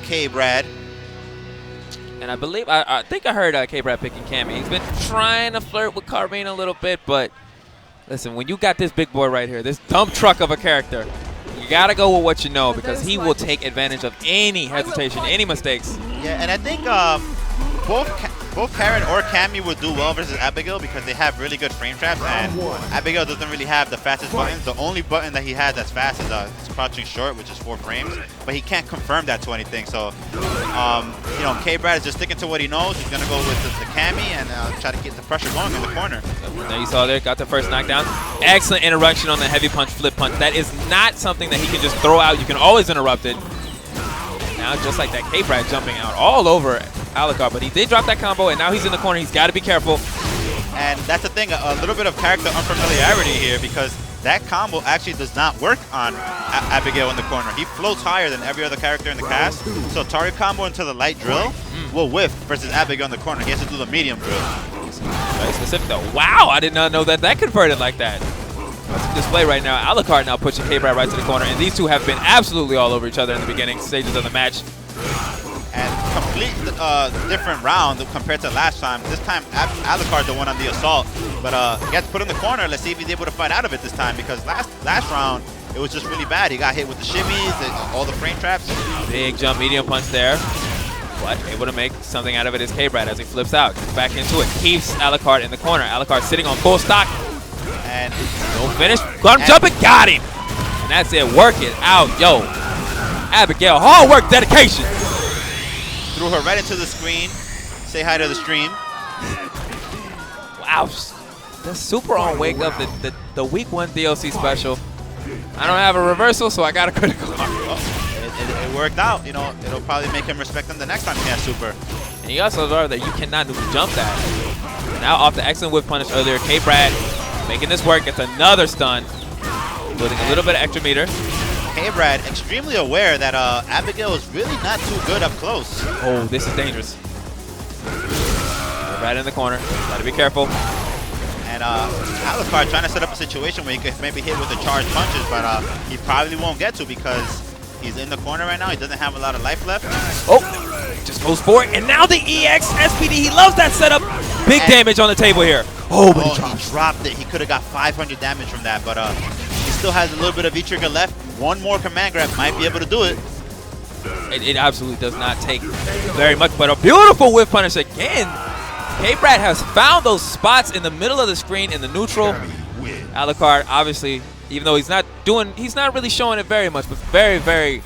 KBrad. And I believe, I think I heard KBrad picking Cammy. He's been trying to flirt with Karin a little bit, but listen, when you got this big boy right here, this dump truck of a character, you got to go with what you know because he will take advantage of any hesitation, any mistakes. Yeah, and I think both Karin or Cammy would do well versus Abigail because they have really good frame traps, and Abigail doesn't really have the fastest buttons. The only button that he has that's fast is crouching short, which is 4 frames, but he can't confirm that to anything. So, you know, KBrad is just sticking to what he knows. He's going to go with the Cammy and try to get the pressure going in the corner. Now you saw there, got the first knockdown. Excellent interruption on the heavy punch, flip punch. That is not something that he can just throw out. You can always interrupt it. Now, just like that, KBrad jumping out all over Alucard, but he did drop that combo, and now he's in the corner. He's got to be careful. And that's the thing, a little bit of character unfamiliarity here because that combo actually does not work on Abigail in the corner. He floats higher than every other character in the cast, so target combo into the light drill will whiff versus Abigail in the corner. He has to do the medium drill. Very specific, though. Wow, I did not know that that converted like that. That's a display right now. Alucard now pushing KBrad right to the corner, and these two have been absolutely all over each other in the beginning stages of the match. And complete different round compared to last time. This time, Alucard the one on the assault, but gets put in the corner. Let's see if he's able to fight out of it this time because last round, it was just really bad. He got hit with the shimmies, all the frame traps. Big jump, medium punch there. But able to make something out of it is KBrad as he flips out. Gets back into it. Keeps Alucard in the corner. Alucard sitting on full stock. And no finish. Got him jumping. Got him. And that's it. Work it out. Yo. Abigail. Hard work. Dedication. Threw her right into the screen. Say hi to the stream. Wow. The super on wake up. The week 1 DLC special. I don't have a reversal, so I got a critical. It worked out. You know, it'll probably make him respect him the next time he has super. And you also learned that you cannot jump that. Now off the excellent whip punish earlier, KBrad making this work, gets another stun, building a little bit of extra meter. KBrad extremely aware that Abigail is really not too good up close. Oh, this is dangerous. Right in the corner, gotta be careful. And Alucard trying to set up a situation where he could maybe hit with the charged punches, but he probably won't get to because he's in the corner right now. He doesn't have a lot of life left. Oh, just goes for it. And now the EX SPD. He loves that setup. Big damage on the table here. Oh, but he dropped it. He could have got 500 damage from that, but he still has a little bit of V-trigger left. One more command grab might be able to do it. It absolutely does not take very much, but a beautiful whip punish again. KBrad has found those spots in the middle of the screen in the neutral. Alucard, obviously, even though he's not really showing it very much, but very, very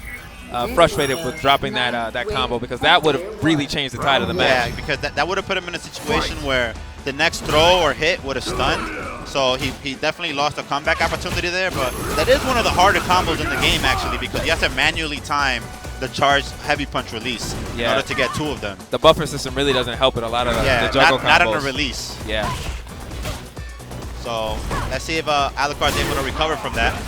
frustrated with dropping that combo because that would have really changed the tide of the match. Yeah, because that would have put him in a situation where the next throw or hit would have stunned. So he definitely lost a comeback opportunity there, but that is one of the harder combos in the game actually because you have to manually time the charged heavy punch release in order to get 2 of them. The buffer system really doesn't help it a lot of the juggle combos. Not on the release. Yeah. So let's see if Alucard is able to recover from that.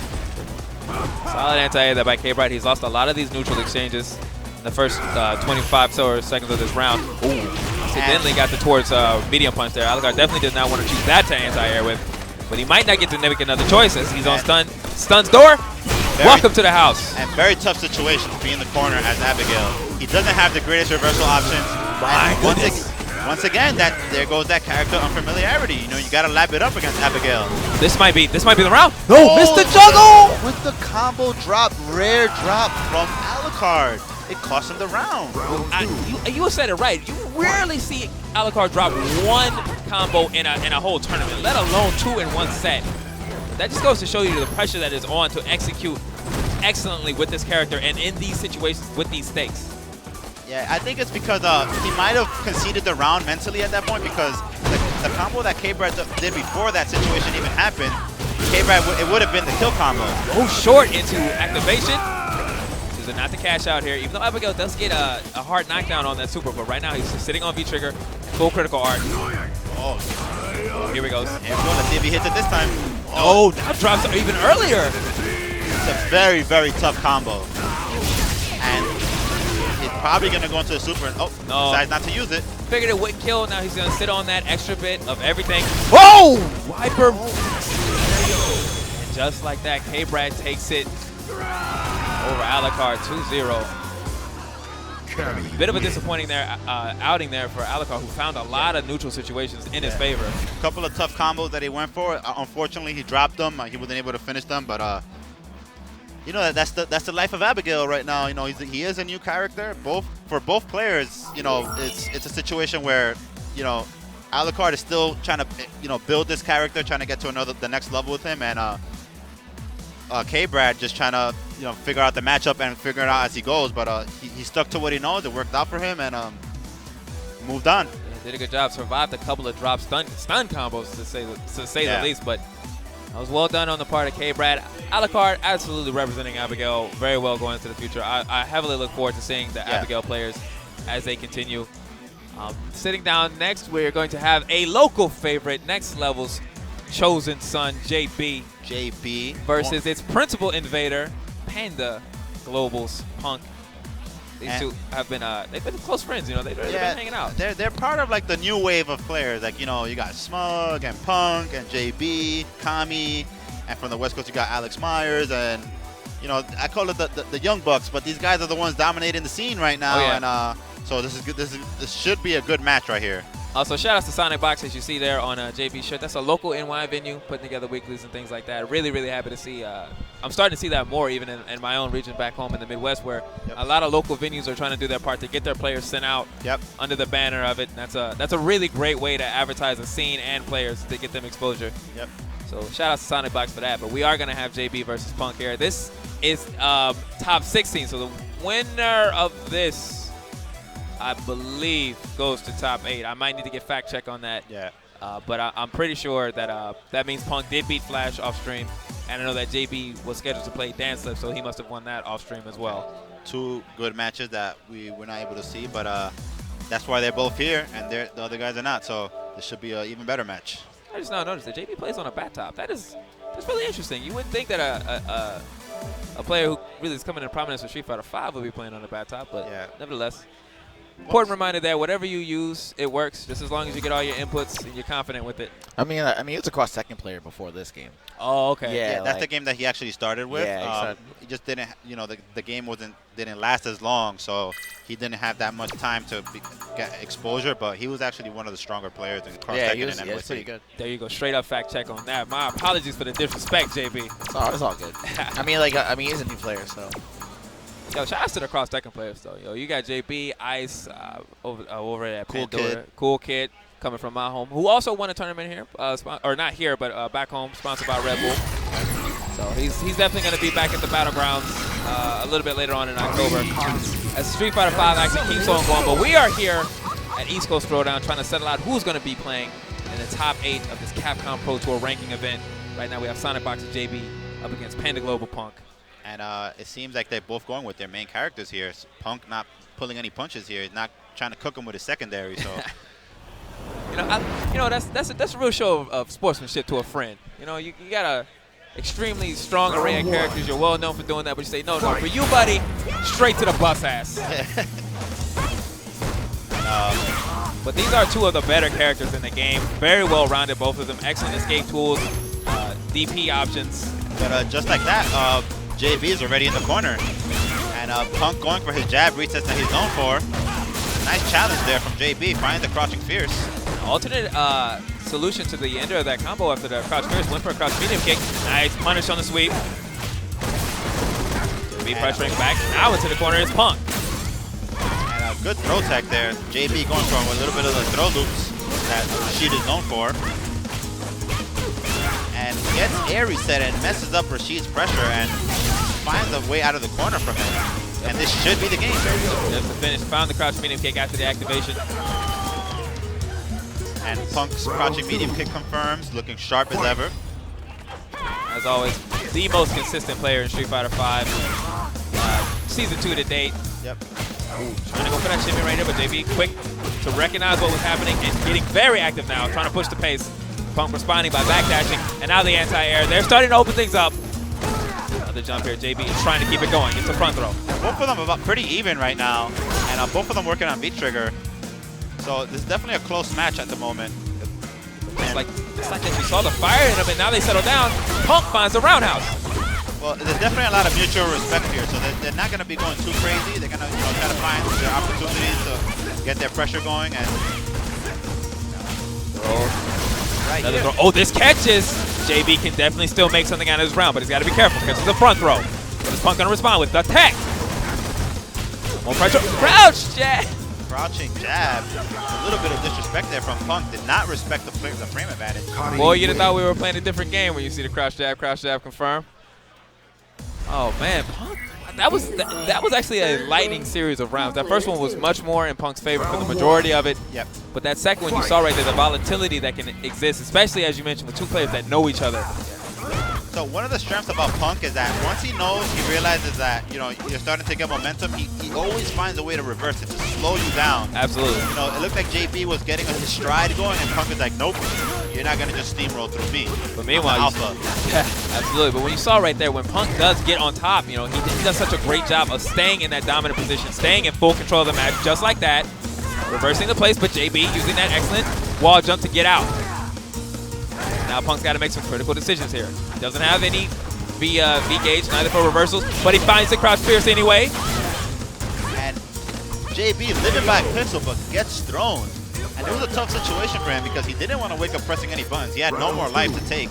Solid anti-air there by KBrad. He's lost a lot of these neutral exchanges in the first 25 seconds of this round. Ooh. Accidentally got the towards medium punch there. Alucard definitely does not want to choose that to anti-air with. But he might not get to make another choice as he's on stun. Stun's door. Welcome to the house. And very tough situation to be in the corner as Abigail. He doesn't have the greatest reversal options. My goodness. Once again, there goes that character unfamiliarity. You know, you gotta lap it up against Abigail. This might be the round. No, missed the juggle with the combo drop, rare drop from Alucard. It cost him the round. You said it right. You rarely see Alucard drop 1 combo in a whole tournament, let alone 2 in 1 set. That just goes to show you the pressure that is on to execute excellently with this character and in these situations with these stakes. Yeah, I think it's because he might have conceded the round mentally at that point because the combo that KBrad did before that situation even happened, KBrad, it would have been the kill combo. Oh, short into activation. Choosing not to cash out here, even though Abigail does get a hard knockdown on that super, but right now he's just sitting on V-trigger, full critical arc. Oh, here he goes. Here we go. Let's see if he hits it this time. Oh, that drops even earlier. It's a very, very tough combo. And he's probably going to go into the super and decides not to use it. Figured it wouldn't kill. Now he's going to sit on that extra bit of everything. Whoa! Wiper. And just like that, KBrad takes it over Alucard 2-0. Bit of a disappointing outing there for Alucard, who found a lot of neutral situations in his favor. A couple of tough combos that he went for. Unfortunately, he dropped them. He wasn't able to finish them, but you know, that's the life of Abigail right now. You know, he is a new character. For both players, you know, it's a situation where, you know, Alucard is still trying to, you know, build this character, trying to get to the next level with him, and KBrad just trying to, you know, figure out the matchup and figure it out as he goes. But he stuck to what he knows. It worked out for him, and moved on. He did a good job. Survived a couple of drop stun combos to say the least, but that was well done on the part of KBrad. Alucard absolutely representing Abigail very well going into the future. I heavily look forward to seeing the Abigail players as they continue. Sitting down next, we're going to have a local favorite, Next Level's chosen son, JB. Versus its principal invader, Panda Global's Punk. These two have been they've been close friends, you know. They've been hanging out. They're part of like the new wave of players. Like, you know, you got Smug and Punk and JB, Cammy, and from the West Coast you got Alex Myers, and you know, I call it the Young Bucks, but these guys are the ones dominating the scene right now. And so this is good. This should be a good match right here. Also, shout outs to SonicBoxx, as you see there on JB's shirt. That's a local NY venue, putting together weeklies and things like that. Really, really happy to see. I'm starting to see that more even in my own region back home in the Midwest, where a lot of local venues are trying to do their part to get their players sent out under the banner of it. And that's a really great way to advertise the scene and players to get them exposure. So shout outs to SonicBoxx for that. But we are going to have JB versus Punk here. This is top 16, so the winner of this, I believe, goes to top 8. I might need to get fact check on that. But I'm pretty sure that that means Punk did beat Flash off stream, and I know that JB was scheduled to play Dance Slip, so he must have won that off stream as well. Two good matches that we were not able to see, but that's why they're both here, and the other guys are not. So this should be an even better match. I just now noticed that JB plays on a bat top. That's really interesting. You wouldn't think that a player who really is coming into prominence with Street Fighter V would be playing on a bat top, but nevertheless. Important reminder there, whatever you use, it works, just as long as you get all your inputs and you're confident with it. I mean, he was a cross-second player before this game. Oh, okay. Yeah, that's the game that he actually started with. He just didn't, you know, the game didn't last as long, so he didn't have that much time to get exposure, but he was actually one of the stronger players in cross-second in NYC. Yeah, pretty good. There you go, straight up fact check on that. My apologies for the disrespect, JB. It's all good. He's a new player, so. Yo, shout out to the cross-second players, though. Yo, you got JB, Ice, over at Cool Pandora. Kid. Cool Kid, coming from my home, who also won a tournament here, or not here, but back home, sponsored by Red Bull. So he's definitely going to be back at the Battlegrounds a little bit later on in October as Street Fighter V actually keeps on going. But we are here at East Coast Throwdown trying to settle out who's going to be playing in the top 8 of this Capcom Pro Tour ranking event. Right now we have SonicBoxx and JB up against Panda Global Punk. And it seems like they're both going with their main characters here. Punk not pulling any punches here. He's not trying to cook him with his secondary. So, that's a real show of sportsmanship to a friend. You know, you got a extremely strong array of characters. You're well known for doing that, but you say, no, for you, buddy, straight to the bus ass. But these are two of the better characters in the game. Very well-rounded, both of them. Excellent escape tools, DP options. But just like that, JB is already in the corner. And Punk going for his jab resets that he's known for. Nice challenge there from JB, finding the crouching fierce. Alternate solution to the ender of that combo after the crouch fierce. Went for a crouch medium kick. Nice punish on the sweep. JB pressuring back. Now into the corner is Punk. And a good throw tech there. JB going for a little bit of the throw loops that Rashid is known for. And gets air reset and messes up Rashid's pressure and finds a way out of the corner from him. And this should be the game. Just the finish. Found the crouch medium kick after the activation. And Punk's crouching medium kick confirms, looking sharp as ever. As always, the most consistent player in Street Fighter V. Season 2 to date. Yep. Trying to go for that shimmy right here, but JB quick to recognize what was happening and getting very active now, trying to push the pace. Punk responding by backdashing, and now the anti-air. They're starting to open things up. Another jump here. JB is trying to keep it going. It's a front throw. Both of them are pretty even right now, and both of them working on beat trigger. So this is definitely a close match at the moment. It's like that we saw the fire in them, and now they settle down. Punk finds the roundhouse. Well, there's definitely a lot of mutual respect here, so they're not going to be going too crazy. They're going to try to find their opportunities to get their pressure going. And Oh, this catches. JB can definitely still make something out of his round, but he's got to be careful because it's a front throw. What is Punk going to respond with? The tech. More pressure. Crouch jab. Crouching jab. A little bit of disrespect there from Punk. Did not respect the frame advantage. Boy, you'd have thought we were playing a different game when you see the crouch jab confirm. Oh man, Punk. That was actually a lightning series of rounds. That first one was much more in Punk's favor for the majority of it. Yep. But that second one, you saw right there the volatility that can exist, especially as you mentioned with two players that know each other. So one of the strengths about Punk is that once he knows, he realizes that, you know, you're starting to get momentum, he always finds a way to reverse it, to slow you down. Absolutely. You know, it looked like JB was getting his stride going, and Punk was like, nope, you're not going to just steamroll through me. But meanwhile, Alpha. Yeah, absolutely. But when you saw right there, when Punk does get on top, you know, he does such a great job of staying in that dominant position, staying in full control of the match, just like that, reversing the place, but JB using that excellent wall jump to get out. Now Punk's got to make some critical decisions here. He doesn't have any V gauge, neither for reversals, but he finds the crouch pierce anyway. And JB living by pistol, but gets thrown. And it was a tough situation for him because he didn't want to wake up pressing any buttons. He had no more life to take.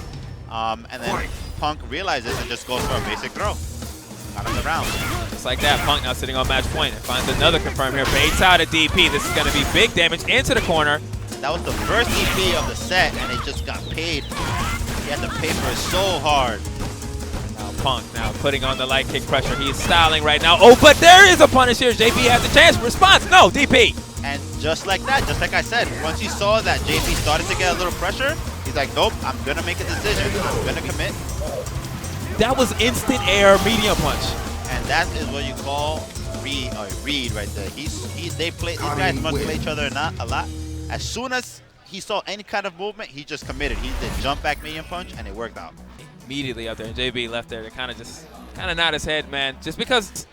And then Punk realizes and just goes for a basic throw. Out of the round. Just like that, Punk now sitting on match point and finds another confirm here. Baits out a DP. This is going to be big damage into the corner. That was the first DP of the set, and it just got paid. He had to pay for it so hard. Now Punk now putting on the light kick pressure. He's styling right now. Oh, but there is a punish here. JB has a chance. Response, no, DP. And just like that, just like I said, once he saw that JB started to get a little pressure, he's like, nope, I'm going to make a decision. I'm going to commit. That was instant air medium punch. And that is what you call read right there. These guys must play each other a lot. As soon as he saw any kind of movement, he just committed. He did jump back medium punch, and it worked out. Immediately up there, and JB left there to kind of nod his head, man. Just because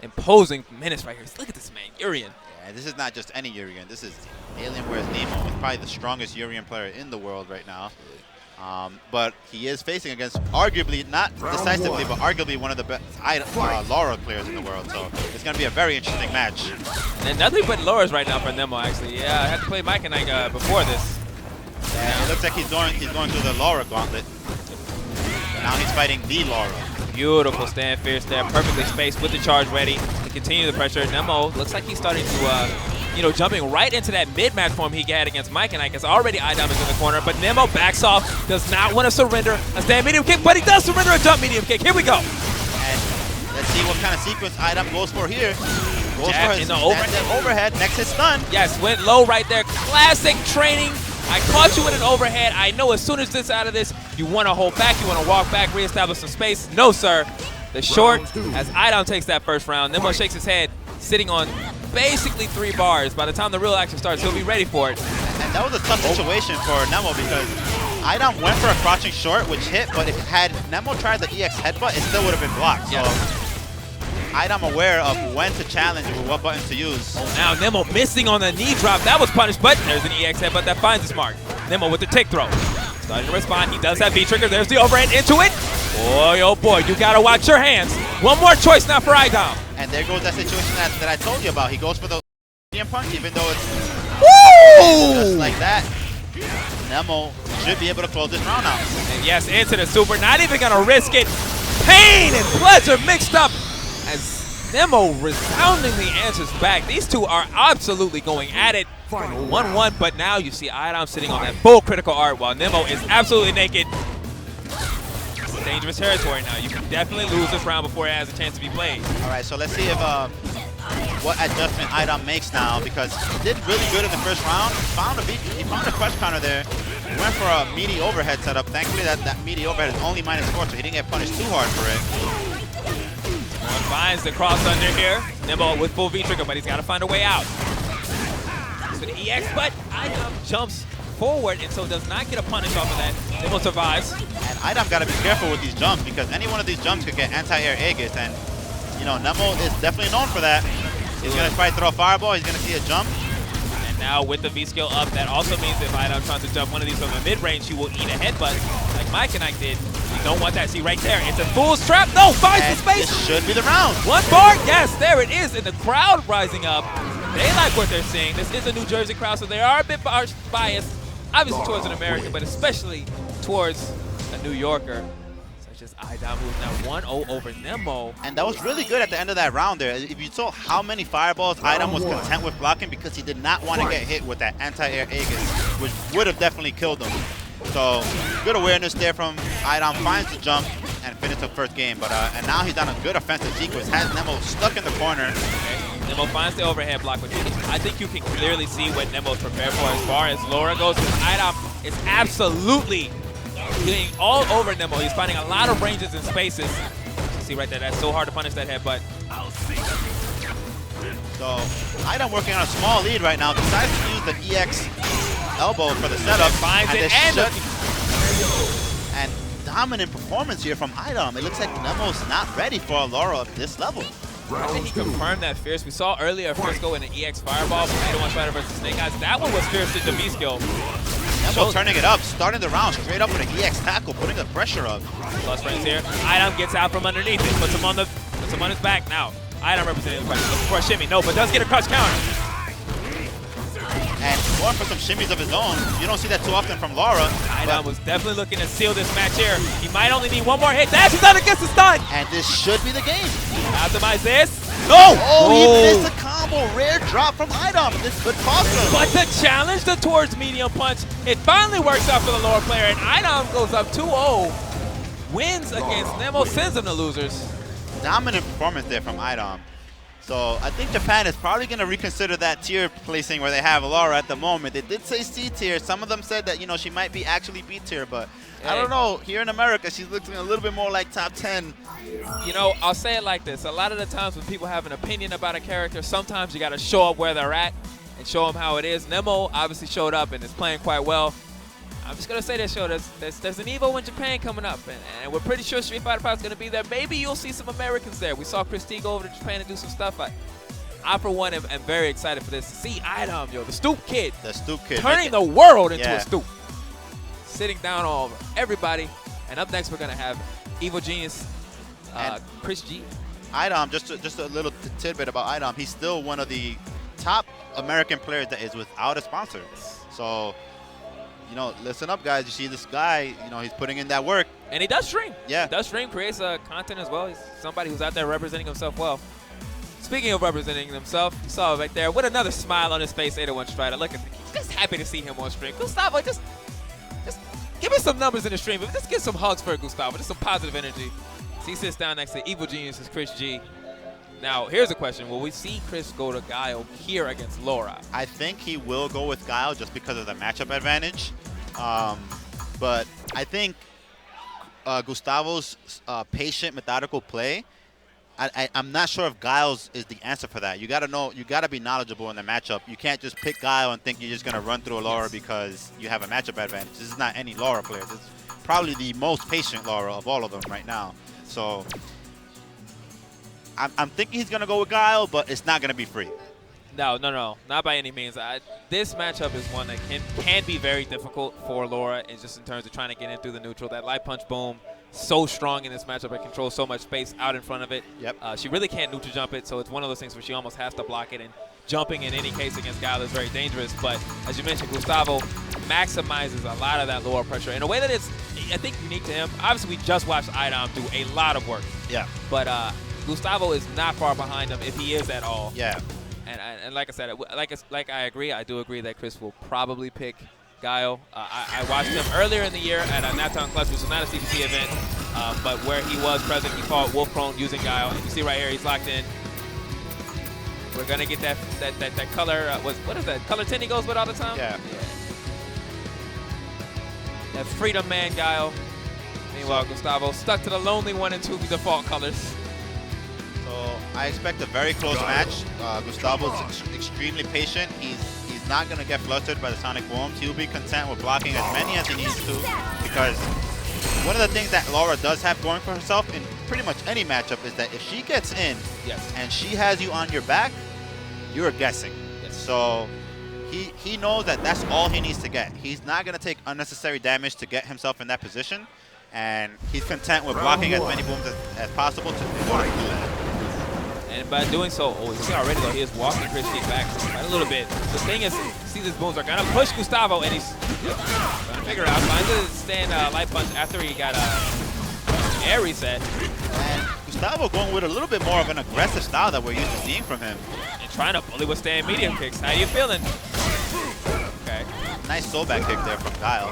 imposing menace right here. Look at this man, Urien. Yeah, this is not just any Urien. This is Alienware's Nemo. He's probably the strongest Urien player in the world right now. But he is facing against arguably, not decisively, but arguably one of the best Laura players in the world. So it's going to be a very interesting match. And nothing but Laura's right now for Nemo, actually. Yeah, I had to play Mike and I before this. Yeah, it looks like he's going through the Laura gauntlet. Now he's fighting the Laura. Beautiful stand fierce there, perfectly spaced with the charge ready to continue the pressure. Nemo looks like he's starting to, jumping right into that mid-match form he had against Mike and Ike. As already Idom is in the corner, but Nemo backs off, does not want to surrender a stand medium kick, but he does surrender a jump medium kick. Here we go. And let's see what kind of sequence Idom goes for here. Goes Jab for his in the overhead, next hit stun. Yes, went low right there. Classic training. I caught you with an overhead. I know as soon as this out of this, you want to hold back, you want to walk back, reestablish some space. No, sir. The short, as Idom takes that first round, Nemo shakes his head, sitting on basically 3 bars. By the time the real action starts, he'll be ready for it. And that was a tough situation for Nemo because Idom went for a crouching short, which hit, but if had Nemo tried the EX headbutt, it still would have been blocked. So Idom aware of when to challenge and what buttons to use. Oh, now Nemo missing on the knee drop. That was punished, but there's an EX headbutt that finds its mark. Nemo with the tick throw. Starting to respond. He does have V-trigger. There's the overhead into it. Boy, oh boy, you got to watch your hands. One more choice now for Idom. And there goes that situation that I told you about. He goes for the medium punch, even though it's just like that. Nemo should be able to close this round out. And yes, into the super. Not even going to risk it. Pain and pleasure mixed up as Nemo resoundingly answers back. These two are absolutely going at it. 1-1, but now you see Idom sitting on that full critical art while Nemo is absolutely naked. Dangerous territory now. You can definitely lose this round before it has a chance to be played. All right, so let's see if what adjustment Idom makes now, because he did really good in the first round. He found a crush counter there. He went for a meaty overhead setup. Thankfully, that meaty overhead is only -4, so he didn't get punished too hard for it. Finds the cross under here. Nemo with full V-trigger, but he's got to find a way out. For the EX, but Idom jumps forward and so does not get a punish off of that. Nemo survives. And Idom got to be careful with these jumps because any one of these jumps could get anti-air Aegis, and Nemo is definitely known for that. He's going to try to throw a fireball. He's going to see a jump. And now with the V skill up, that also means if Idom tries to jump one of these from the mid-range, he will eat a headbutt like Mike and I did. You don't want that. See right there, it's a fool's trap. No, finds the space. This should be the round. One bar, yes, there it is, and the crowd rising up. They like what they're seeing. This is a New Jersey crowd, so they are a bit biased, obviously towards an American, but especially towards a New Yorker. Such as Idom, who's now 1-0 over Nemo. And that was really good at the end of that round there. If you saw how many fireballs Idom was content with blocking because he did not want to get hit with that anti-air Aegis, which would have definitely killed him. So good awareness there from Idom, finds the jump and finished the first game. But and now he's done a good offensive sequence, has Nemo stuck in the corner. Nemo finds the overhead block, which I think you can clearly see what Nemo's prepared for as far as Laura goes. Idom is absolutely getting all over Nemo. He's finding a lot of ranges and spaces. You see right there, that's so hard to punish that headbutt. So Idom working on a small lead right now, decides to use the EX elbow for the setup. Finds and it, and dominant performance here from Idom. It looks like Nemo's not ready for a Laura of this level. I think he confirmed that fierce. We saw earlier Frisco in an EX Fireball from Idom Spider versus Snake Eyes. That one was fierce to the V skill. Nemo turning it up, starting the round straight up with an EX tackle, putting the pressure up. Plus frames here. Idom gets out from underneath it, puts him on his back now. Idom representing the question, looking for a shimmy. No, but does get a crush counter. And going for some shimmies of his own. You don't see that too often from Laura. Idom was definitely looking to seal this match here. He might only need one more hit. Dashes out against the stun. And this should be the game. Optimize this. No! Oh, he missed the combo. Rare drop from Idom. This could cost him. But the challenge, the towards medium punch, it finally works out for the Laura player. And Idom goes up 2-0. Wins against Nemo, sends him to losers. Dominant performance there from Idom. So I think Japan is probably going to reconsider that tier placing where they have Laura at the moment. They did say C tier. Some of them said that, you know, she might be actually B tier, but I don't know. Here in America, she's looking a little bit more like top 10. You know, I'll say it like this. A lot of the times when people have an opinion about a character, sometimes you got to show up where they're at and show them how it is. Nemo obviously showed up and is playing quite well. I'm just going to say this, show there's an Evo in Japan coming up, and we're pretty sure Street Fighter V is going to be there. Maybe you'll see some Americans there. We saw KrigG go over to Japan and do some stuff. I for one, am very excited for this. To see Idom, yo, the stoop kid. The stoop kid. Turning the world into a stoop. Sitting down all over everybody. And up next, we're going to have Evo Genius, KrigG. Idom, just a little tidbit about Idom. He's still one of the top American players that is without a sponsor. So, you know, listen up, guys. You see this guy, you know, he's putting in that work. And he does stream. Yeah. He does stream, creates content as well. He's somebody who's out there representing himself well. Speaking of representing himself, you saw it right there with another smile on his face, 801 Strider. Look at him. He's just happy to see him on stream. Gustavo, just give us some numbers in the stream. Just give some hugs for Gustavo. Just some positive energy. So he sits down next to Evo Genius's KrigG. Now, here's a question. Will we see Chris go to Guile here against Laura? I think he will go with Guile just because of the matchup advantage. But I think Gustavo's patient, methodical play, I'm not sure if Guile's is the answer for that. You got to know, you got to be knowledgeable in the matchup. You can't just pick Guile and think you're just going to run through a Laura because you have a matchup advantage. This is not any Laura player. This is probably the most patient Laura of all of them right now. So I'm thinking he's going to go with Guile, but it's not going to be free. No, not by any means. This matchup is one that can be very difficult for Laura, and just in terms of trying to get in through the neutral. That light punch boom, so strong in this matchup. It controls so much space out in front of it. Yep. She really can't neutral jump it, so it's one of those things where she almost has to block it. And jumping in any case against Guile is very dangerous. But as you mentioned, Gustavo maximizes a lot of that lower pressure in a way that is, I think, unique to him. Obviously, we just watched Idom do a lot of work. Yeah. But Gustavo is not far behind him if he is at all. Yeah. And like I said, I do agree that Chris will probably pick Guile. I watched him earlier in the year at Naptown Clutch, which was not a CPC event, but where he was present, he fought Wolf Prone using Guile. And you see right here, he's locked in. We're gonna get that color. What is that? Color 10 he goes with all the time. Yeah. That Freedom Man Guile. Meanwhile, Gustavo stuck to the Lonely 1 and 2 default colors. So I expect a very close match. Gustavo's extremely patient. He's not going to get flustered by the Sonic Booms. He'll be content with blocking as many as he needs to, because one of the things that Laura does have going for herself in pretty much any matchup is that if she gets in and she has you on your back, you're guessing. Yes. So he knows that that's all he needs to get. He's not going to take unnecessary damage to get himself in that position. And he's content with blocking as many booms as possible in order to do that. And by doing so, oh, you see already though, he is walking ChrisG back quite a little bit. The thing is, see these booms are gonna push Gustavo, and he's trying to figure out. Finds a stand light punch after he got air reset. And Gustavo going with a little bit more of an aggressive style that we're used to seeing from him. And trying to bully withstand medium kicks. How you feeling? Okay. Nice soul back kick there from Guile.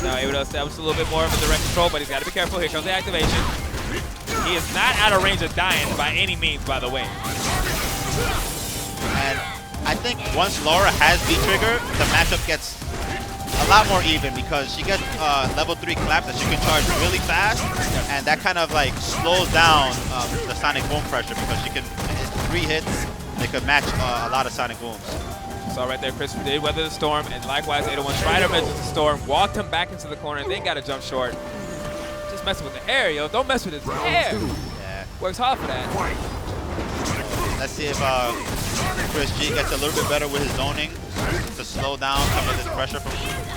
Now able to establish a little bit more of a direct control, but he's got to be careful. Here comes the activation. He is not out of range of dying by any means, by the way. And I think once Laura has V-Trigger, the matchup gets a lot more even because she gets level 3 clap that she can charge really fast, and that kind of like slows down the Sonic Boom pressure because she can, 3 hits, they could match a lot of Sonic Booms. So right there, Chris did weather the storm, and likewise 801 Strider measures the storm, walked him back into the corner, and then got a jump short. Just messing with the hair, yo. Don't mess with his hair. Yeah. Works hard for that. Let's see if ChrisG gets a little bit better with his zoning to slow down some of this pressure from.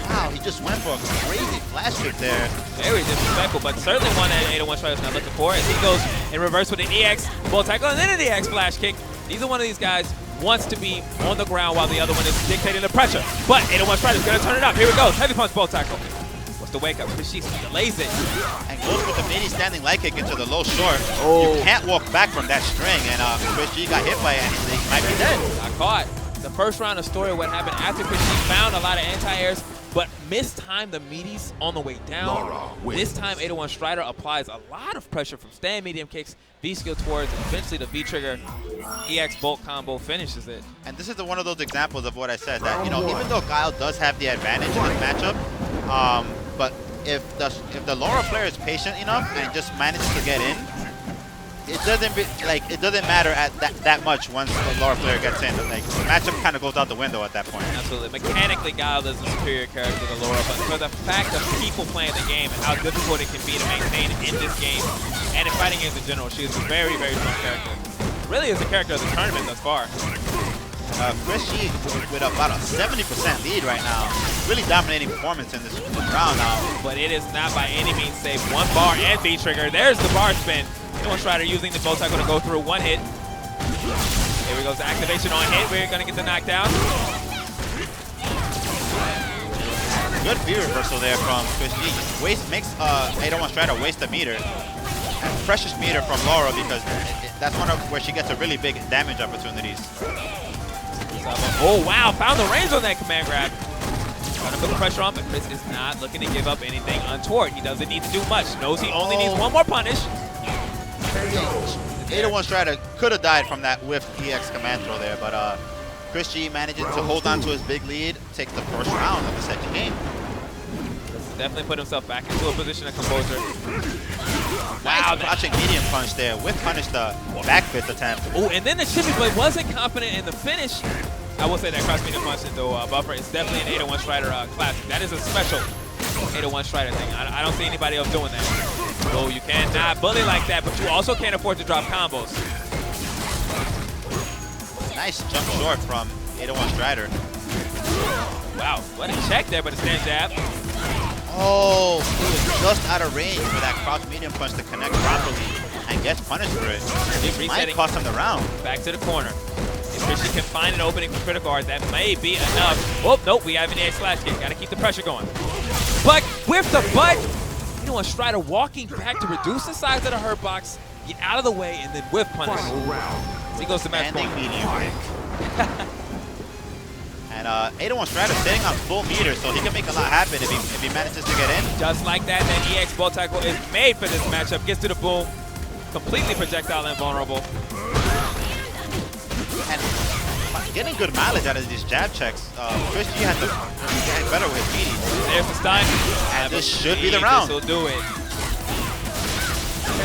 Wow, he just went for a crazy flash kick there. Very disrespectful, but certainly one that 801 Strider's not looking for as he goes in reverse with an EX bull tackle and then an EX flash kick. Neither one of these guys wants to be on the ground while the other one is dictating the pressure. But 801 Strider's going to turn it up. Here we go. Heavy punch bull tackle. What's the wake up? ChrisG delays it. And goes with the mini standing light kick into the low short. Oh. You can't walk back from that string, and ChrisG got hit by it, and he might be dead. Got caught. The first round of story, what happened after ChrisG found a lot of anti-airs, but mistimed the meaties on the way down. This time, 801 Strider applies a lot of pressure from stand medium kicks, V-skill towards, and eventually the V-trigger EX bolt combo finishes it. And this is one of those examples of what I said, that, you know, even though Guile does have the advantage in this matchup, but if the Laura player is patient enough and just manages to get in, it doesn't matter at that much once the Laura player gets in. Like, the matchup kind of goes out the window at that point. Absolutely. Mechanically, Guile is a superior character to Laura, but for the fact of people playing the game and how difficult it can be to maintain in this game and in fighting games in general, she is a very, very strong character. Really is the character of the tournament thus far. ChrisG with about a 70% lead right now. Really dominating performance in this round now. But it is not by any means safe. One bar and V-trigger. There's the bar spin. One Strider using the bow tackle to go through one hit. Here we go, the activation on hit. We're going to get the knockdown. Good V reversal there from ChrisG. Makes 801 Strider waste a meter. And precious meter from Laura because that's one of where she gets a really big damage opportunities. Oh, wow. Found the range on that command grab. Trying to put the pressure on, but Chris is not looking to give up anything untoward. He doesn't need to do much. Knows he only needs one more punish. 801 Strider could have died from that whiffed EX command throw there, but ChrisG manages to hold on to his big lead, take the first round of the second game. Definitely put himself back into a position of composure. Wow, nice crouching medium punch there. Whiff punish the back fist attempt. Oh, and then the chippy blade wasn't confident in the finish. I will say that cross medium punch into buffer is definitely an 801 Strider classic. That is a special 801 Strider thing. I don't see anybody else doing that. So you cannot bully like that, but you also can't afford to drop combos. Nice jump short from 801 Strider. Wow, what a check there, but a stand jab. Oh, he was just out of range for that crouch medium punch to connect properly and gets punished for it. It might cost him the round. Back to the corner. If ChrisG can find an opening for critical art, that may be enough. Oh, nope, we have an EX flash kick. Got to keep the pressure going. But with the butt, 801 Strider walking back to reduce the size of the hurt box, get out of the way, and then whiff punish. So he goes to match point. And 801 Strider sitting on full meter, so he can make a lot happen if he manages to get in. Just like that, that EX ball tackle is made for this matchup. Gets to the boom, completely projectile invulnerable. And getting good mileage out of these jab checks. ChrisG has to get better with his meaties. There's the stun. And this should be the round. This will do it.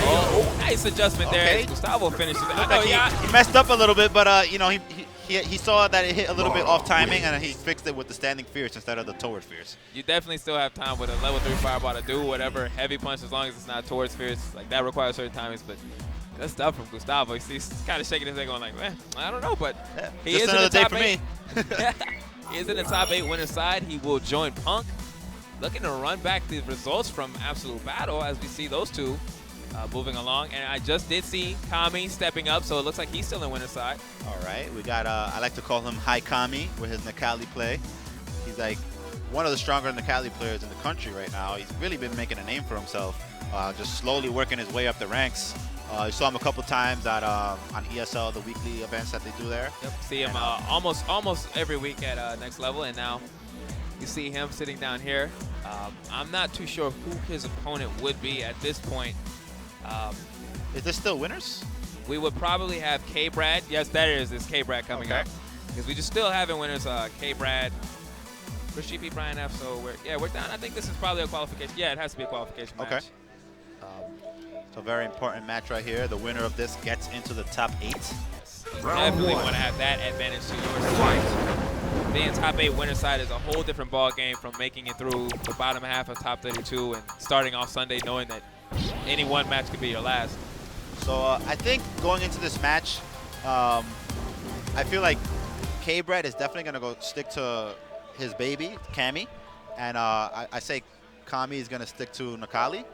Oh, nice adjustment there. Gustavo finishes it. He messed up a little bit, but you know, he saw that it hit a little bit off timing, and he fixed it with the standing fierce instead of the toward fierce. You definitely still have time with a level 3 fireball to do whatever heavy punch as long as it's not towards fierce. Like, that requires certain timings, but good stuff from Gustavo. He's kind of shaking his head going like, man, I don't know, but he is in the top 8. He is in the top 8 winner's side. He will join Punk looking to run back the results from Absolute Battle as we see those two moving along. And I just did see Cammy stepping up, so it looks like he's still in winner's side. All right, we got, I like to call him High Cammy with his Necalli play. He's like one of the stronger Necalli players in the country right now. He's really been making a name for himself, just slowly working his way up the ranks. You saw him a couple times at on ESL, the weekly events that they do there. Yep, see him almost every week at Next Level, and now you see him sitting down here. I'm not too sure who his opponent would be at this point. Is this still winners? We would probably have KBrad. Yes, that is this KBrad coming up. Because we just still having winners, KBrad, Rashid beat Brian F. So we're down. I think this is probably a qualification. Yeah, it has to be a qualification match. Okay. So very important match right here. The winner of this gets into the top 8. Yes. You definitely want to have that advantage to your side. Being top 8 winner side is a whole different ball game from making it through the bottom half of top 32 and starting off Sunday knowing that any one match could be your last. So I think going into this match, I feel like KBrad is definitely going to go stick to his baby, Cammy. And I say Cammy is going to stick to Necalli.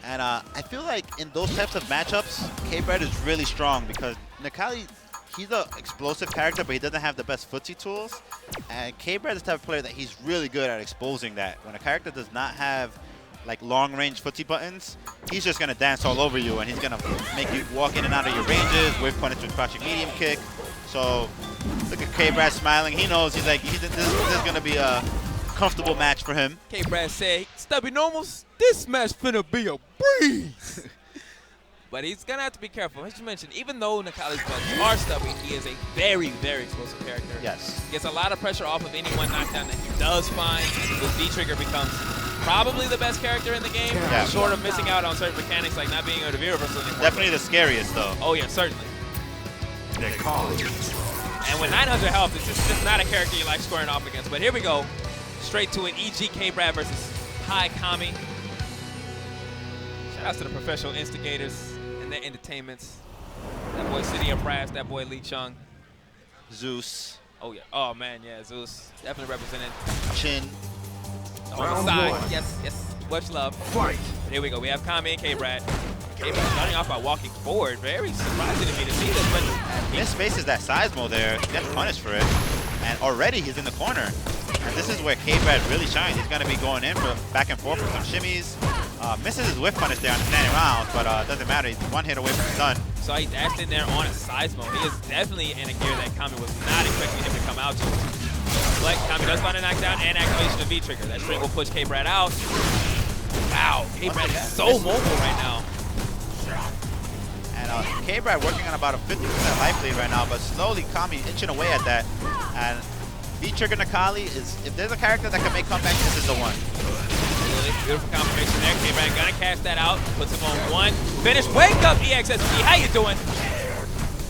And I feel like in those types of matchups, KBrad is really strong because Necalli, he's an explosive character, but he doesn't have the best footsie tools. And KBrad is the type of player that he's really good at exposing that. When a character does not have like long-range footsie buttons, he's just going to dance all over you, and he's going to make you walk in and out of your ranges, whip punish with crouching medium kick. So look at KBrad smiling. He knows he's like, this is going to be a comfortable match for him. KBrad say, Stubby Normals, this match finna be a breeze. But he's going to have to be careful. As you mentioned, even though Necalli's buttons are stubby, he is a very, very explosive character. Yes. Gets a lot of pressure off of any one knockdown that he does find. With D-Trigger becomes probably the best character in the game, short of missing out on certain mechanics like not being able to V reversal anymore. Definitely the scariest, though. Oh, yeah, certainly. Necalli. And with 900 health, it's just not a character you like squaring off against. But here we go. Straight to an EG KBrad versus High Cammy. Shout out to the professional instigators and their entertainments. That boy City of Brass, that boy Lee Chung. Zeus. Oh, yeah. Oh, man, yeah, Zeus. Definitely represented. Chin. On the side. Yes. Much love. Fight. But here we go. We have Cammy and KBrad. KBrad starting off by walking forward. Very surprising to me to see this, but he misspaces that Seismo there. He gets punished for it. And already he's in the corner. And this is where KBrad really shines. He's going to be going in for back and forth with some shimmies. Misses his whiff punish there on the standing round, but doesn't matter. He's one hit away from the stun. So he dashed in there on a Seismo. He is definitely in a gear that Cammy was not expecting him to come out to. But Cammy does find a knockdown and activation of V-Trigger. That string will push KBrad out. Wow, KBrad is so mobile right now. And KBrad working on about a 50% life lead right now, but slowly Cammy inching away at that. And V-Trigger Necalli is, if there's a character that can make comebacks, this is the one. Beautiful confirmation there. KBrad gonna cash that out. Puts him on one. Finish. Wake up, EXSP. How you doing?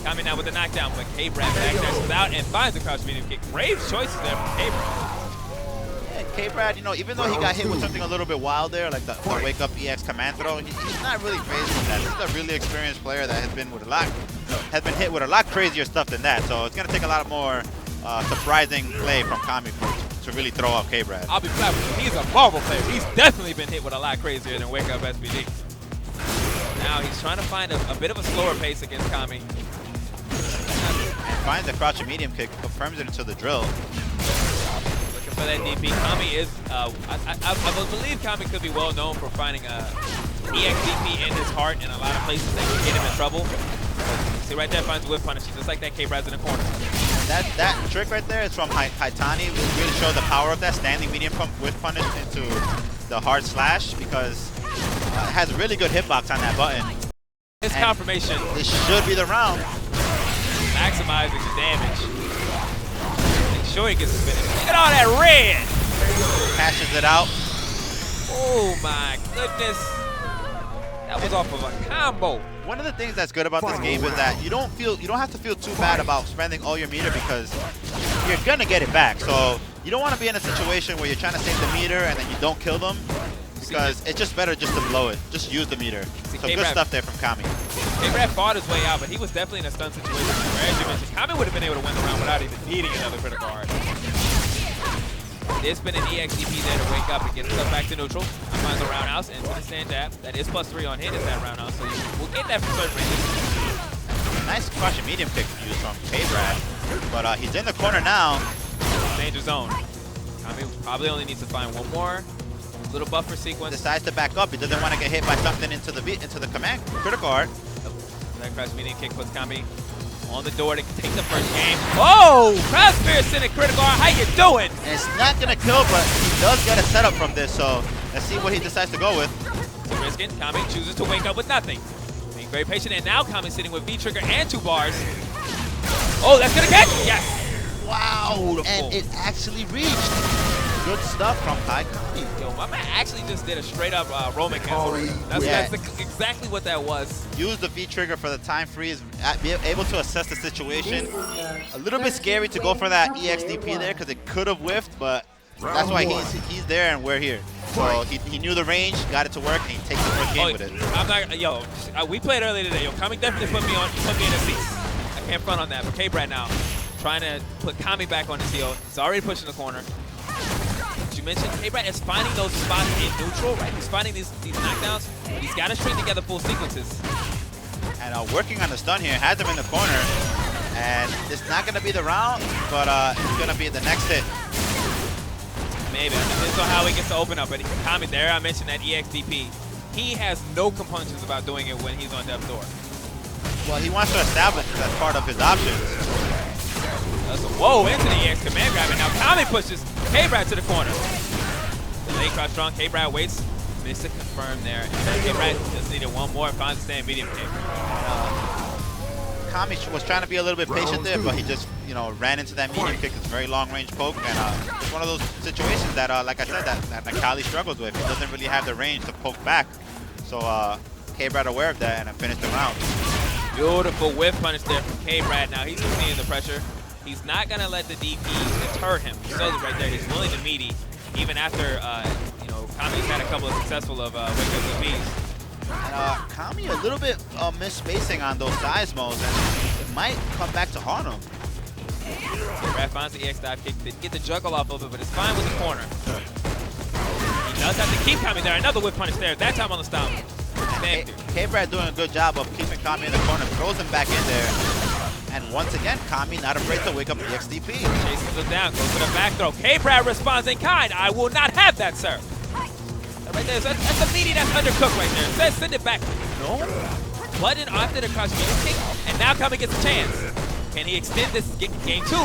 Cammy now with the knockdown, but KBrad back there out and finds the crouch medium kick. Brave choices there from KBrad. Yeah, KBrad, you know, even though he got hit with something a little bit wild there, like the wake up EX command throw, he's not really crazy with that. This is a really experienced player that has been hit with a lot crazier stuff than that. So it's gonna take a lot more surprising play from Cammy to really throw off KBrad. I'll be flat with you. He's a Marvel player. He's definitely been hit with a lot crazier than Wake Up SBD. Now he's trying to find a bit of a slower pace against Cammy. And finds the crouching medium kick, confirms it into the drill. Looking for that DP. Cammy is, I believe Cammy could be well known for finding a EX DP in his heart in a lot of places that can get him in trouble. See right there, finds a whiff punish, just like that KBrad's in the corner. That trick right there is from Haitani. It really shows the power of that standing medium whiff punish into the hard slash because it has really good hitbox on that button. This confirmation. This should be the round. Maximizing the damage. Make sure he gets the finish. Look at all that red! Cashes it out. Oh my goodness. That was off of a combo. One of the things that's good about this game is that you don't have to feel too bad about spending all your meter because you're gonna get it back. So you don't want to be in a situation where you're trying to save the meter and then you don't kill them because it's just better just to blow it. Just use the meter. So good stuff there from Cammy. KBrad fought his way out, but he was definitely in a stun situation where, as you mentioned, Cammy would have been able to win the round without even needing another critical guard. There's been an EXDP there to wake up and get himself back to neutral. Finds a roundhouse into the stand jab. That is +3 on hit is that roundhouse, so we'll get that from certain ranges. Nice crushing medium kick used from KBrad, but he's in the corner now. Danger zone. Cammy probably only needs to find one more little buffer sequence. Decides to back up. He doesn't want to get hit by something into the command critical art. That crash medium kick puts Cammy on the door to take the first game. Oh! Cross Pearson and critical art. How you doing? And it's not gonna kill, but he does get a setup from this. So let's see what he decides to go with. So risking, Cammy chooses to wake up with nothing. Being very patient, and now Cammy sitting with V trigger and 2 bars. Oh, that's gonna catch! Yes! Wow! Beautiful. And it actually reached. Good stuff from Cammy. Yo, my man actually just did a straight up Roman cancel. That's exactly what that was. Use the V trigger for the time freeze, be able to assess the situation. A little bit scary to go for that EXDP there because it could have whiffed, but that's why he's there and we're here. So he knew the range, got it to work, and he takes the first game with it. I'm not, yo, we played earlier today. Yo, Cammy definitely put me in a seat. I can't front on that, but KBrad now trying to put Cammy back on his heel. He's already pushing the corner. As you mentioned, KBrad is finding those spots in neutral, right? He's finding these knockdowns, but he's got to string together full sequences. And working on the stun here, has him in the corner. And it's not going to be the round, but it's going to be the next hit. Maybe. It depends on how he gets to open up. But Cammy, there I mentioned that EXDP. He has no compunctions about doing it when he's on death's door. Well, he wants to establish it as part of his options. Whoa, into the EX command grab, and now Cammy pushes KBrad to the corner. The late crouch strong, KBrad waits, missed to confirm there. And KBrad just needed one more, finds the stand medium kick. Cammy was trying to be a little bit patient there, but he just, ran into that medium kick. It's a very long range poke, and it's one of those situations that, like I said, that Necalli struggles with. He doesn't really have the range to poke back. So KBrad aware of that and finished the round. Beautiful whiff punish there from KBrad. Now he's seeing the pressure. He's not going to let the DP deter him. He shows it right there. He's willing to meaty, even after, Cammy's had a couple of successful wake-up DPs. And Cammy a little bit misspacing on those size modes, and it might come back to haunt him. KBrad finds the EX dive kick. Didn't get the juggle off of it, but it's fine with the corner. He does have to keep Cammy there. Another whip punish there. That time on the stomp. KBrad doing a good job of keeping Cammy in the corner, throws him back in there. And once again, Cammy not afraid to wake up the XDP. Chases him down, goes for the back throw. KBrad responds in kind. I will not have that, sir. That right there, that's a meaty that's undercooked right there. Says send it back. No. Button after the crouch medium kick, and now Cammy gets a chance. Can he extend this game 2?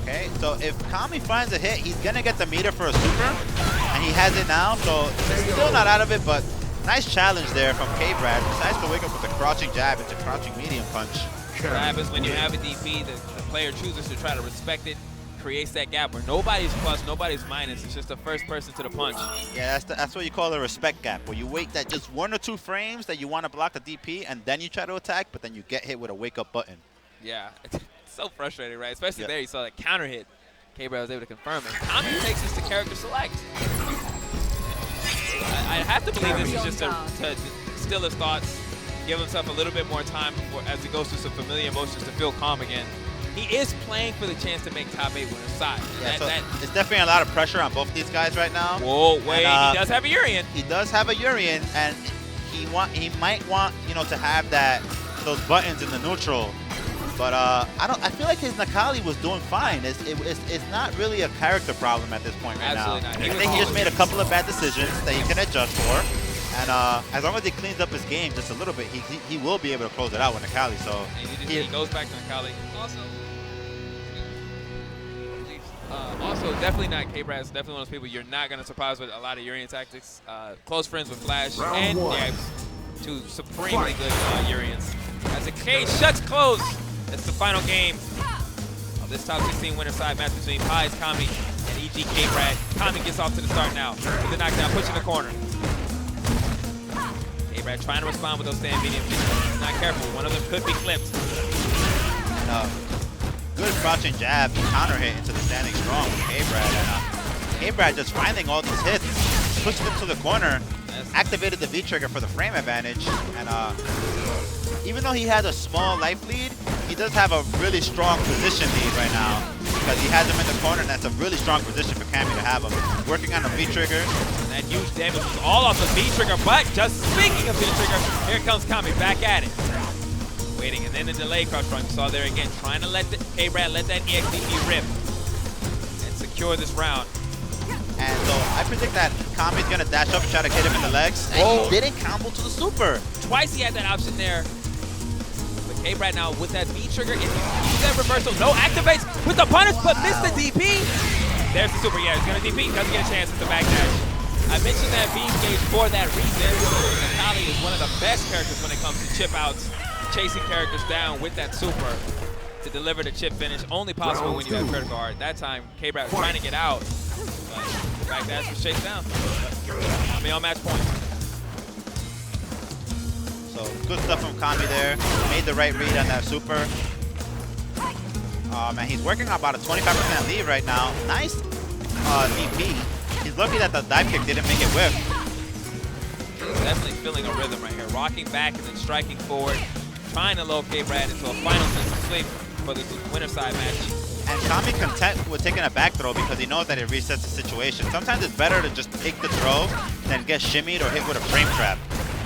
Okay, so if Cammy finds a hit, he's gonna get the meter for a super, and he has it now, so he's still not out of it, but nice challenge there from KBrad. Decides to wake up with a crouching jab into crouching medium punch. What happens when you have a DP, the player chooses to try to respect it, creates that gap where nobody's plus, nobody's minus. It's just the first person to the punch. Yeah, that's what you call a respect gap, where you wait that just 1 or 2 frames that you want to block the DP, and then you try to attack, but then you get hit with a wake up button. Yeah, it's so frustrating, right? Especially there, you saw that counter hit. KBrad was able to confirm it. Cammy takes this to character select. I have to believe this is just to distill his thoughts, give himself a little bit more time before, as he goes through some familiar emotions, to feel calm again. He is playing for the chance to make top 8 winner side. Yeah, it's definitely a lot of pressure on both these guys right now. Whoa, wait, and, he does have a Urien. He does have a Urien, and he might want to have those buttons in the neutral. But I feel like his Necalli was doing fine. It's not really a character problem at this point right now. Absolutely not. I think he just made a couple of bad decisions that he can adjust for. And as long as he cleans up his game just a little bit, he will be able to close it out with Necalli. So he goes back to Necalli. Also, definitely not KBrad. Is definitely one of those people you're not going to surprise with a lot of Urien tactics. Close friends with Flash and two supremely good Uriens. As the cage shuts close. That's the final game of this top 16 winner side match between Pies, Cammy, and EG KBrad. Cammy gets off to the start now with the knockdown, pushing the corner. KBrad trying to respond with those stand medium kicks. Not careful, one of them could be clipped. Good crouching jab, counter hit into the standing strong with KBrad. And KBrad just finding all these hits, pushed him to the corner, activated the V trigger for the frame advantage, and even though he has a small life lead, he does have a really strong position lead right now because he has him in the corner, and that's a really strong position for Cammy to have him. Working on the V-trigger. That huge damage was all off the V-trigger, but just speaking of V-trigger, here comes Cammy back at it. Waiting, and then the delay crouch run. You saw there again, trying to let the KBrad let that EXDP rip and secure this round. And so I predict that Cammy's gonna dash up and try to hit him in the legs. And he didn't combo to the super. Twice he had that option there. But KBrad now with that V-trigger, if you use that reversal, no activates with the punish, but missed the DP. There's the super, yeah, he's gonna DP, doesn't get a chance with the back dash. I mentioned that beam gauge for that reason. Necalli is one of the best characters when it comes to chip outs, chasing characters down with that super to deliver the chip finish. Only possible when you have critical guard. That time, KBrad was trying to get out, but the back dash was chased down. Cammy on match point. So good stuff from Cammy there. Made the right read on that super. Oh man, he's working on about a 25% lead right now. Nice DP. He's lucky that the dive kick didn't make it whiff. He's definitely feeling a rhythm right here. Rocking back and then striking forward. Trying to load KBrad into a final sense of sweep for the winner side match. And Cammy content with taking a back throw because he knows that it resets the situation. Sometimes it's better to just take the throw than get shimmied or hit with a frame trap.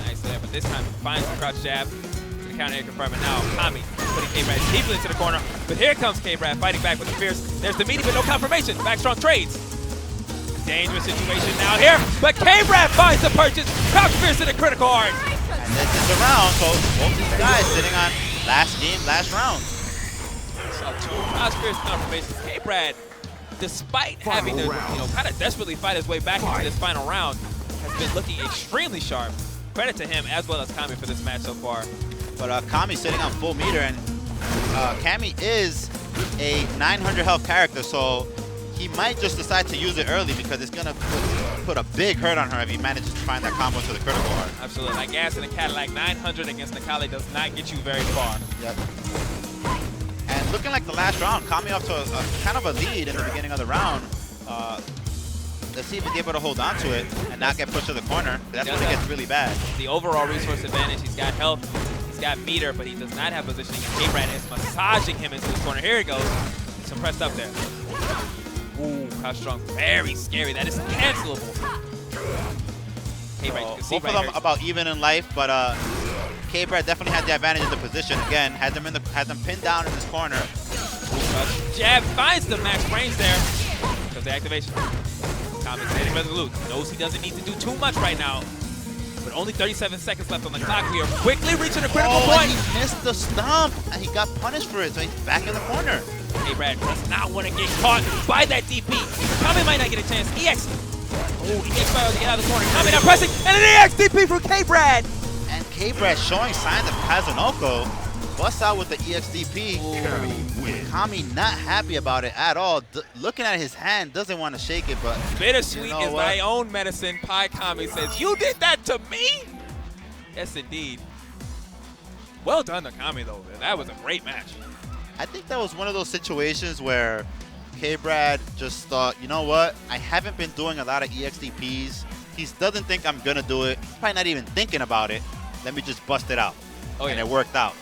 Nice there, but this time he finds the crouch jab to the counter air confirming. Now Cammy putting KBrad deeply into the corner. But here comes KBrad fighting back with the fierce. There's the meaty, but no confirmation. Back strong trades. Dangerous situation now here, but KBrad finds the purchase. Crouch fierce in a critical art. And this is the round, so both these guys sitting on last game, last round. So two crouch fierce confirmations. KBrad, despite having to kind of desperately fight his way back into this final round, has been looking extremely sharp. Credit to him as well as Cammy for this match so far. But Cammy's sitting on full meter, and Cammy is a 900 health character, so he might just decide to use it early because it's gonna put a big hurt on her if he manages to find that combo to the critical heart. Absolutely, like gas in a Cadillac, 900 against Necalli does not get you very far. Yep. And looking like the last round, Cammy up to a kind of a lead in the beginning of the round. Let's see if he's able to hold on to it and not get pushed to the corner. That's when it gets really bad. The overall resource advantage, he's got health, he's got meter, but he does not have positioning. KBrad is massaging him into the corner. Here he goes. Some pressed up there. Ooh, how strong. Very scary. That is cancelable. KBrad, you can see both of them about even in life, but KBrad definitely had the advantage of the position. Again, had them pinned down in this corner. Jab finds the max range there. Does the activation. Cammy's hitting resolute. Knows he doesn't need to do too much right now. But only 37 seconds left on the clock. We are quickly reaching a critical point. He missed the stomp, and he got punished for it, so he's back in the corner. KBrad does not want to get caught by that DP. Cammy might not get a chance. EX. Oh, EX fire to get out of the corner. Cammy now pressing, and an EX DP from KBrad. And KBrad showing signs of Kazunoko. Busts out with the EXDP. Cammy not happy about it at all. Looking at his hand, doesn't want to shake it, but bittersweet is my own medicine. Pie Cammy says, "You did that to me?" Yes, indeed. Well done to Cammy, though. That was a great match. I think that was one of those situations where KBrad just thought, you know what? I haven't been doing a lot of EXDPs. He doesn't think I'm going to do it. Probably not even thinking about it. Let me just bust it out. Oh, yeah. And it worked out.